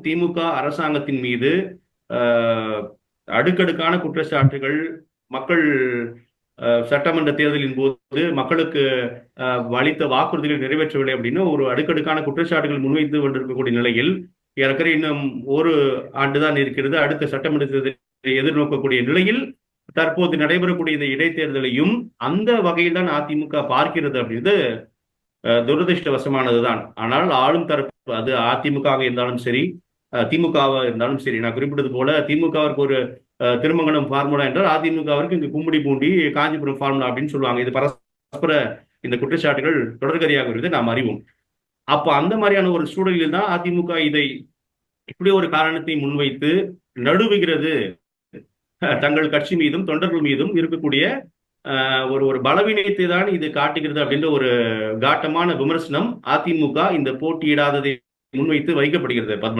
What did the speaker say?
திமுக அரசாங்கத்தின் மீது அடுக்கடுக்கான குற்றச்சாட்டுகள் மக்கள் சட்டமன்ற தேர்தலின் போது மக்களுக்கு அளித்த வாக்குறுதிகள் நிறைவேற்றவில்லை அப்படின்னு ஒரு அடுக்கடுக்கான குற்றச்சாட்டுகள் முன்வைத்து கொண்டிருக்கக்கூடிய நிலையில் ஏற்கனவே இன்னும் ஒரு ஆண்டுதான் இருக்கிறது அடுத்த சட்டமன்ற தேர்தலை எதிர்நோக்கக்கூடிய நிலையில் தற்போது நடைபெறக்கூடிய இந்த இடைத்தேர்தலையும் அந்த வகையில் தான் அதிமுக பார்க்கிறது அப்படின்றது துரதிருஷ்டவசமானதுதான். ஆனால் ஆளும் தரப்பு அது அதிமுக இருந்தாலும் சரி திமுகவாக இருந்தாலும் சரி, நான் குறிப்பிட்டது போல திமுகவிற்கு ஒரு திருமங்கலம் ஃபார்முலா என்றால் அதிமுகவிற்கு இங்கு கும்மிடி பூண்டி காஞ்சிபுரம் ஃபார்முலா அப்படின்னு சொல்லுவாங்க. இது பரஸ்பர இந்த குற்றச்சாட்டுகள் தொடர்கதையாக வருவதை நாம் அறிவோம். அப்ப அந்த மாதிரியான ஒரு சூழலில் தான் அதிமுக இதை இப்படி ஒரு காரணத்தை முன்வைத்து நடுவுகிறது. தங்கள் கட்சி மீதும் தொண்டர்கள் மீதும் இருக்கக்கூடிய ஒரு பலவீனத்தை தான் இது காட்டுகிறது அப்படின்ற ஒரு காட்டமான விமர்சனம் அதிமுக இந்த போட்டியிடாததை முன்வைத்து வைக்கப்படுகிறது. பத்மநாபன்.